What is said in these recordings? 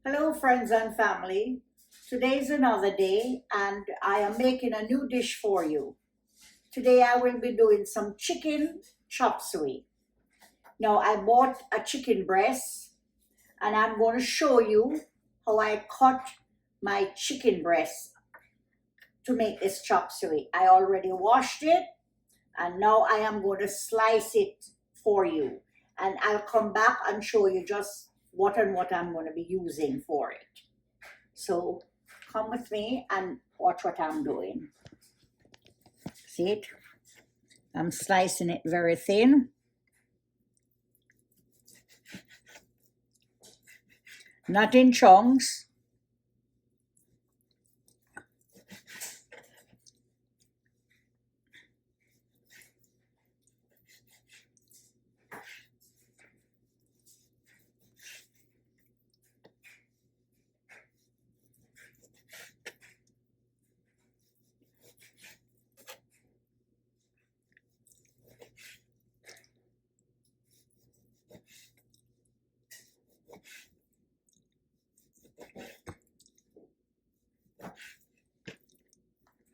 Hello, friends and family. Today's another day, and I am making a new dish for you. Today, I will be doing some chicken chop suey. Now, I bought a chicken breast, and I'm going to show you how I cut my chicken breast to make this chop suey. I already washed it, and now I am going to slice it for you. And I'll come back and show you just what and what I'm going to be using for it. So come with me and watch what I'm doing. See it? I'm slicing it very thin. Not in chunks.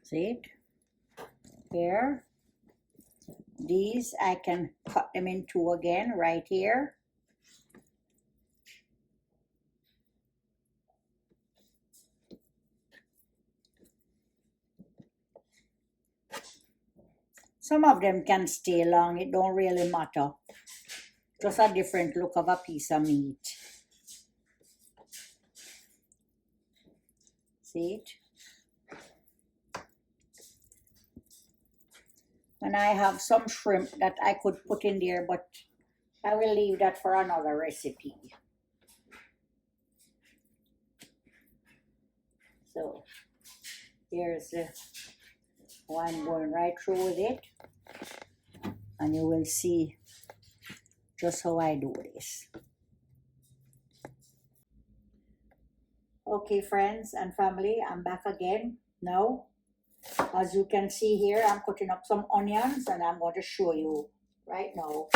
See it? Here. These I can cut them in two again right here. Some of them can stay long, it don't really matter. Just a different look of a piece of meat. See it? And I have some shrimp that I could put in there, but I will leave that for another recipe. So here's the one going right through with it, and you will see just how I do this. Okay, friends and family, I'm back again now. As you can see here, I'm cutting up some onions, and I'm going to show you right now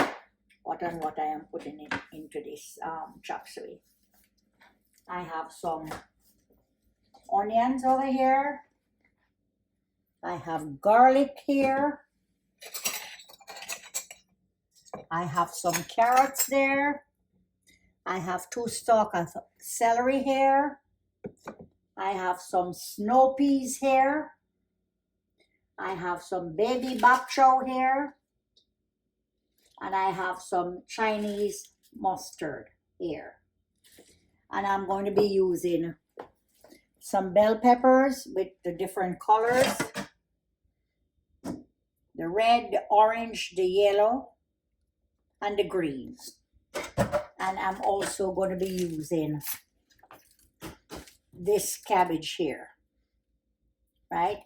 what and what I am putting into this chop suey. I have some onions over here. I have garlic here. I have some carrots there. I have 2 stalks of celery here. I have some snow peas here. I have some baby bok choy here. And I have some Chinese mustard here. And I'm going to be using some bell peppers with the different colors. The red, the orange, the yellow, and the greens. And I'm also going to be using this cabbage here, right?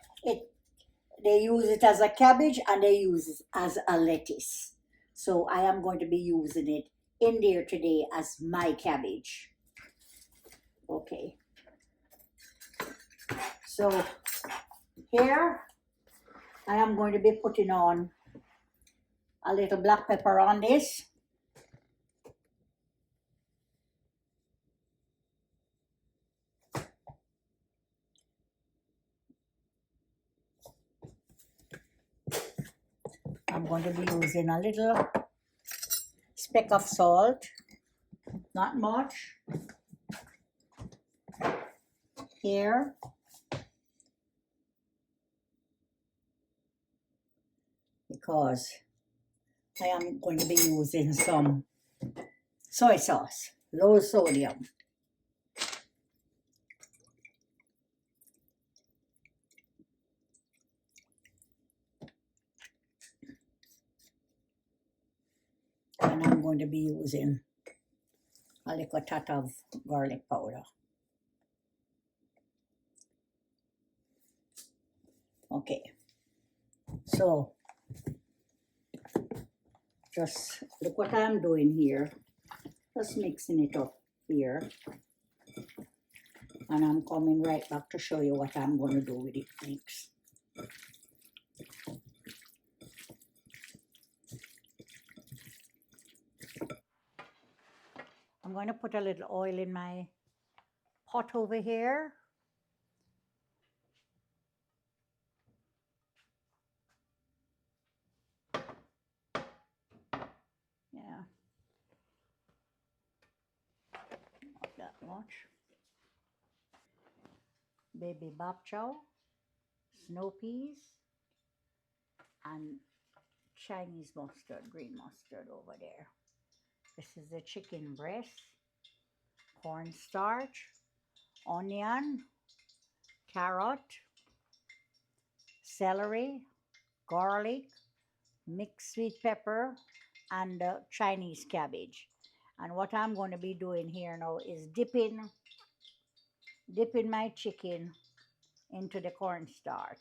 They use it as a cabbage and they use it as a lettuce. So I am going to be using it in there today as my cabbage. Okay. So here I am going to be putting on a little black pepper on this. I'm going to be using a little speck of salt, not much, here. Because I am going to be using some soy sauce, low sodium. And I'm going to be using a little touch of garlic powder. Okay, so just look what I'm doing here. Just mixing it up here. And I'm coming right back to show you what I'm going to do with it next. I'm going to put a little oil in my pot over here. Yeah, not that much. Baby bok chow, snow peas, and Chinese mustard, green mustard over there. This is the chicken breast, cornstarch, onion, carrot, celery, garlic, mixed sweet pepper, and Chinese cabbage. And what I'm going to be doing here now is dipping my chicken into the cornstarch.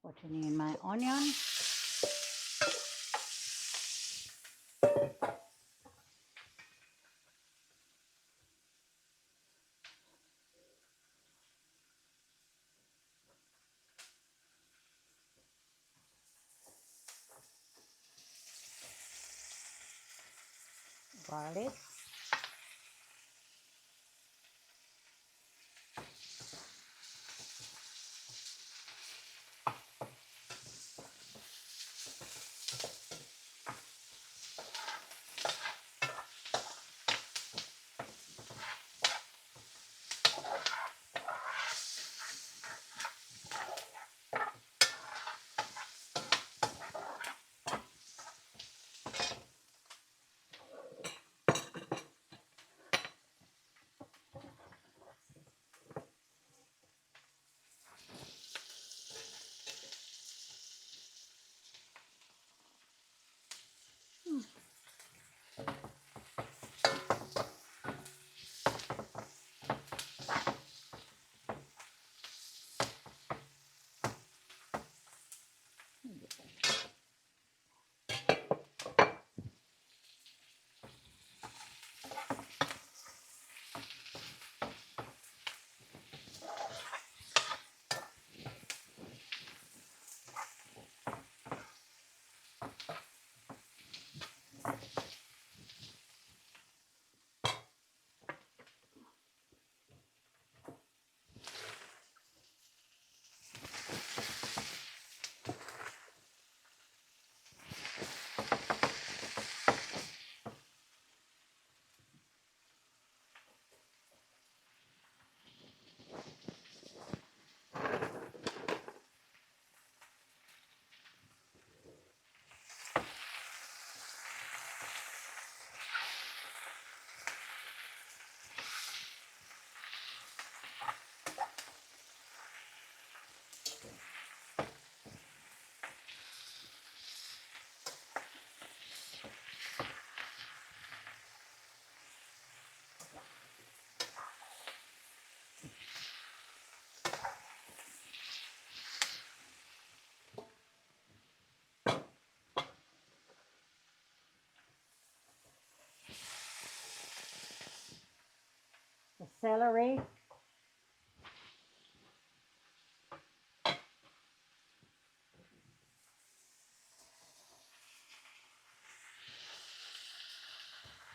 Putting in my onion. Garlic. celery,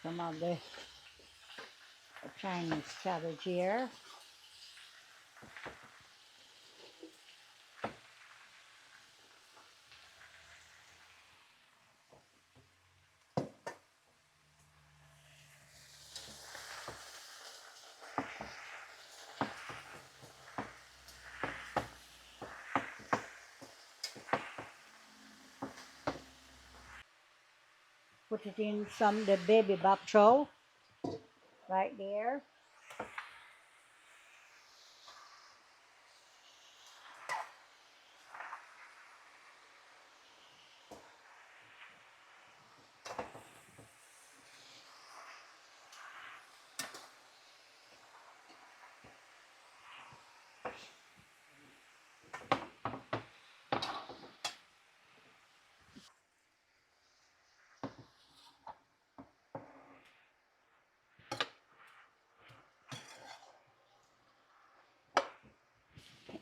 some of the Chinese cabbage here. Put it in the baby bok choy right there.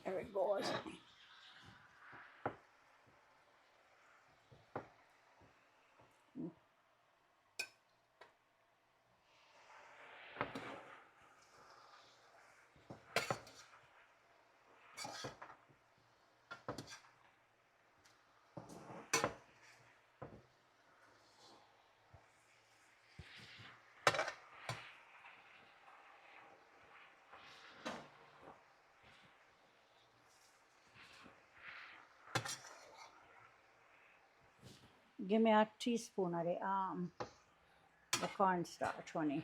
There it goes. Give me a teaspoon of the cornstarch, honey.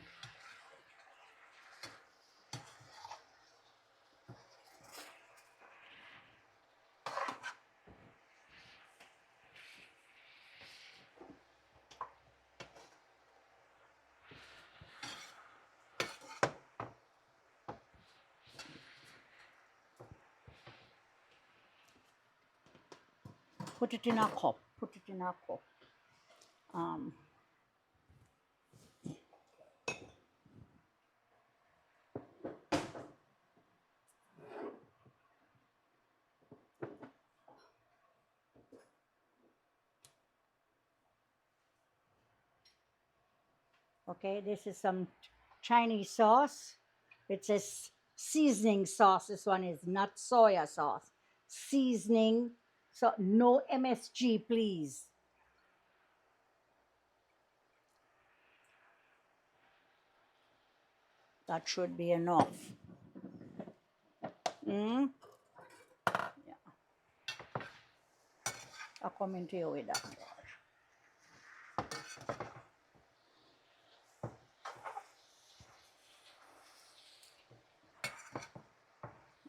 Put it in a cup. Put it in a cup. Okay, this is some Chinese sauce. It says seasoning sauce. This one is not soya sauce. Seasoning. So no MSG, please. That should be enough. Yeah. I'll come into you with that.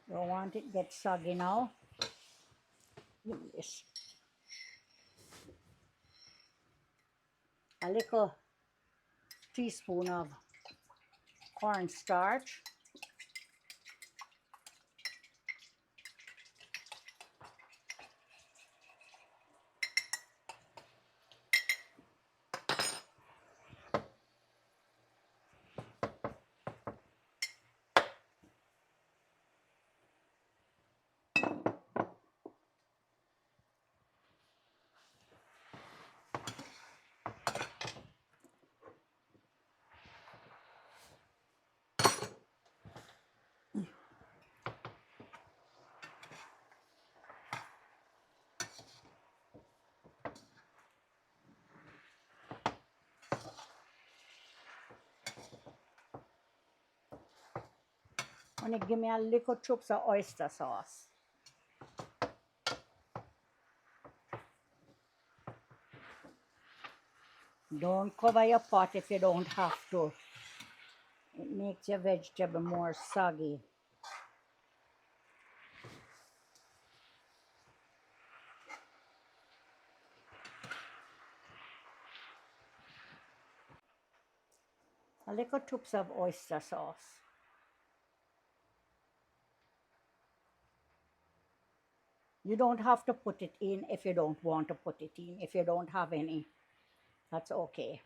Don't want it get soggy now. Give me this. A little teaspoon of cornstarch. And give me a little chunks of oyster sauce. Don't cover your pot if you don't have to. It makes your vegetable more soggy. A little chunks of oyster sauce. You don't have to put it in if you don't want to put it in. If you don't have any, that's okay.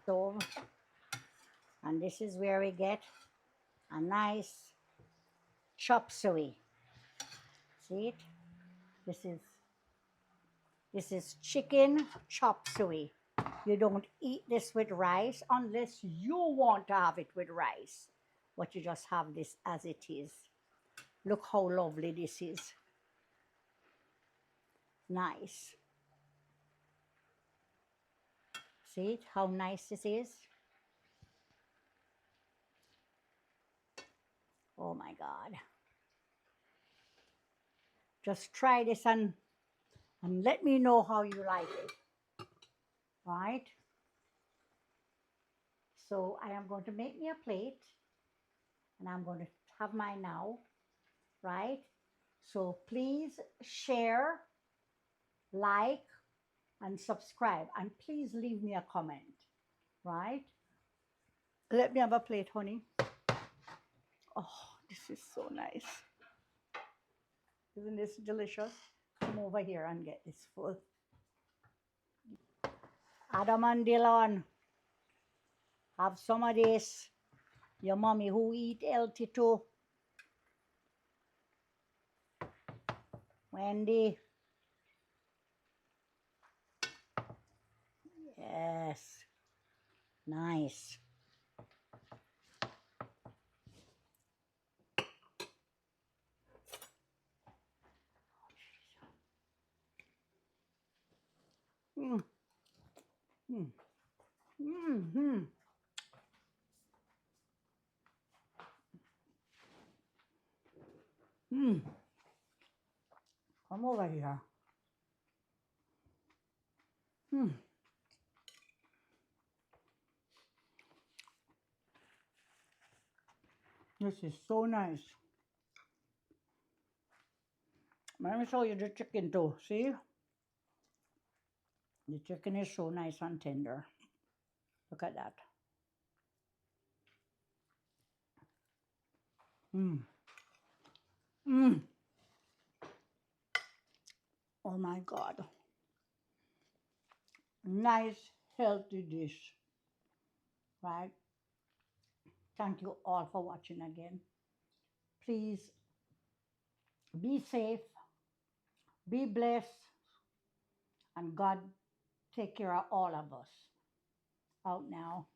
stove. And this is where we get a nice chop suey. See it? This is chicken chop suey. You don't eat this with rice unless you want to have it with rice. But you just have this as it is. Look how lovely this is. Nice. See it? How nice this is? Oh my God. Just try this and let me know how you like it. Right? So I am going to make me a plate and I'm going to have mine now. Right? So please share, like, and subscribe. And please leave me a comment. Right? Let me have a plate, honey. Oh, this is so nice. Isn't this delicious? Come over here and get this full. Adam and Dylan, have some of this. Your mommy who eat healthy too. Wendy. Yes. Nice. Mm. Mm. Mm-hmm. Mm. Come over here. Mm. This is so nice. Let me show you the chicken too. See? The chicken is so nice and tender. Look at that. Mm. Mm. Oh my God. Nice, healthy dish. Right? Thank you all for watching again. Please be safe, be blessed, and God take care of all of us. Out now.